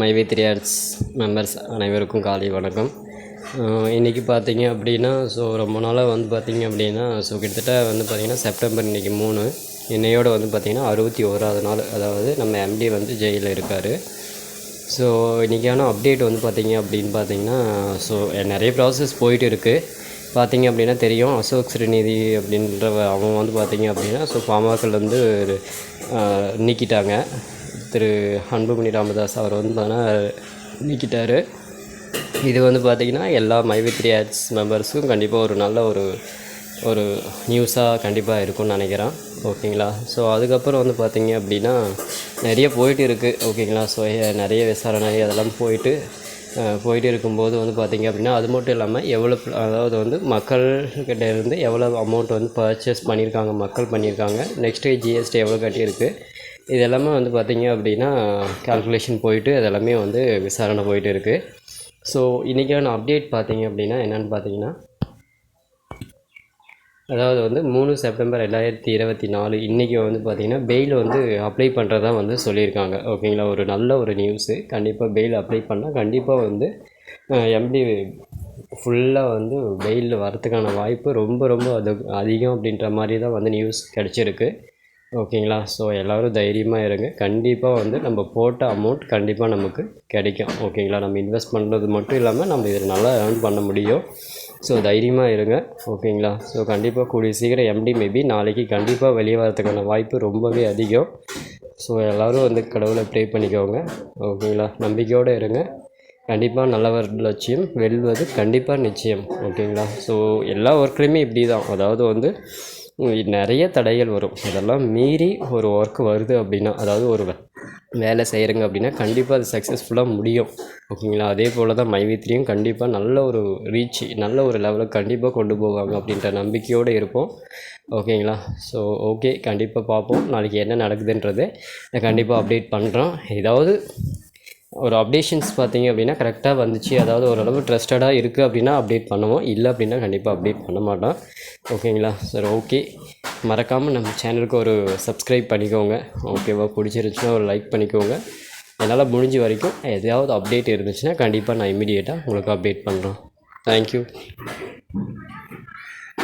My way 3 arts members அனைவருக்கும் காலை வணக்கம். இன்றைக்கி பார்த்தீங்க அப்படின்னா ரொம்ப நாளாக பார்த்தீங்க அப்படின்னா கிட்டத்தட்ட பார்த்திங்கன்னா செப்டம்பர் இன்றைக்கி 3 இன்னையோடு பார்த்திங்கன்னா 61வது நாள். அதாவது நம்ம எம்டி ஜெயிலில் இருக்கார். இன்றைக்கான அப்டேட் பார்த்திங்க அப்படின்னு பார்த்தீங்கன்னா நிறைய ப்ராசஸ் போயிட்டு இருக்குது. பார்த்திங்க அப்படின்னா தெரியும், அசோக் ஸ்ரீநிதி அப்படின்ற அவங்க பார்த்திங்க அப்படின்னா பாமகலேருந்து நீக்கிட்டாங்க. திரு அன்புமணி ராமதாஸ் அவர் பார்த்தீங்கன்னா நீக்கிட்டார். இது பார்த்திங்கன்னா எல்லா மைவே 3 ஆர்ட்ஸ் மெம்பர்ஸுக்கும் கண்டிப்பாக ஒரு நல்ல ஒரு நியூஸாக கண்டிப்பாக இருக்கும்னு நினைக்கிறேன். ஓகேங்களா. அதுக்கப்புறம் பார்த்திங்க அப்படின்னா நிறைய போயிட்டு இருக்குது. ஓகேங்களா. நிறைய விசாரணை அதெல்லாம் போயிட்டு இருக்கும்போது பார்த்திங்க அப்படின்னா அது மட்டும் இல்லாமல் எவ்வளோ, அதாவது மக்கள்கிட்ட இருந்து எவ்வளோ அமௌண்ட் பர்ச்சேஸ் பண்ணியிருக்காங்க, மக்கள் பண்ணியிருக்காங்க, நெக்ஸ்ட்டு ஜிஎஸ்டி எவ்வளோ கட்டியிருக்கு, இது எல்லாமே பார்த்திங்க அப்படின்னா கால்குலேஷன் போயிட்டு அதெல்லாமே விசாரணை போயிட்டு இருக்குது. இன்றைக்கான அப்டேட் பார்த்திங்க அப்படின்னா என்னென்னு பார்த்தீங்கன்னா, அதாவது 3 செப்டம்பர் 2024 இன்றைக்கி பார்த்திங்கன்னா பெயில் அப்ளை பண்ணுறதா சொல்லியிருக்காங்க. ஓகேங்களா. ஒரு நல்ல ஒரு நியூஸு. கண்டிப்பாக பெயில் அப்ளை பண்ணால் கண்டிப்பாக எம்டி ஃபுல்லாக பெயில் வரத்துக்கான வாய்ப்பு ரொம்ப ரொம்ப அதிகம் அப்படின்ற மாதிரி தான் நியூஸ் கிடச்சிருக்கு. ஓகேங்களா. எல்லோரும் தைரியமாக இருங்க. கண்டிப்பாக நம்ம போட்ட அமௌண்ட் கண்டிப்பாக நமக்கு கிடைக்கும். ஓகேங்களா. நம்ம இன்வெஸ்ட் பண்ணுறது மட்டும் இல்லாமல் நம்ம இதில் நல்லா ஏர்ன் பண்ண முடியும். தைரியமாக இருங்க. ஓகேங்களா. கண்டிப்பாக கூடிய சீக்கிரம் எம்டி மேபி நாளைக்கு கண்டிப்பாக வெளியே வரதுக்கான வாய்ப்பு ரொம்பவே அதிகம். எல்லோரும் கடவுளை ப்ரே பண்ணிக்கோங்க. ஓகேங்களா. நம்பிக்கையோடு இருங்க. கண்டிப்பாக நல்லவர் லட்சியம் வெல்வது கண்டிப்பாக நிச்சயம். ஓகேங்களா. எல்லா ஒர்க்லேயுமே இப்படி தான். அதாவது நிறைய தடைகள் வரும். அதெல்லாம் மீறி ஒரு ஒர்க் வருது அப்படின்னா, அதாவது ஒரு வேலை செய்கிறங்க அப்படின்னா கண்டிப்பாக அது சக்ஸஸ்ஃபுல்லாக முடியும். ஓகேங்களா. அதே போல் தான் மைவே 3யும் கண்டிப்பாக நல்ல ஒரு ரீச், நல்ல ஒரு லெவலுக்கு கண்டிப்பாக கொண்டு போவாங்க அப்படின்ற நம்பிக்கையோடு இருப்போம். ஓகேங்களா. ஓகே, கண்டிப்பாக பார்ப்போம் நாளைக்கு என்ன நடக்குதுன்றது நான் கண்டிப்பாக அப்டேட் பண்ணுறோம். ஏதாவது ஒரு அப்டேஷன்ஸ் பார்த்திங்க அப்படின்னா கரெக்டாக வந்துச்சு, அதாவது ஓரளவு ட்ரஸ்டடாக இருக்குது அப்படின்னா அப்டேட் பண்ணுவோம். இல்லை அப்படின்னா கண்டிப்பாக அப்டேட் பண்ண மாட்டோம். ஓகேங்களா. ஓகே, மறக்காமல் நம்ம சேனலுக்கு ஒரு சப்ஸ்கிரைப் பண்ணிக்கோங்க. ஓகேவா. பிடிச்சிருந்துச்சுன்னா ஒரு லைக் பண்ணிக்கோங்க. என்னால் முடிஞ்ச வரைக்கும் எதாவது அப்டேட் இருந்துச்சுன்னா கண்டிப்பாக நான் இமீடியட்டாக உங்களுக்கு அப்டேட் பண்ணுறோம். தேங்க்யூ.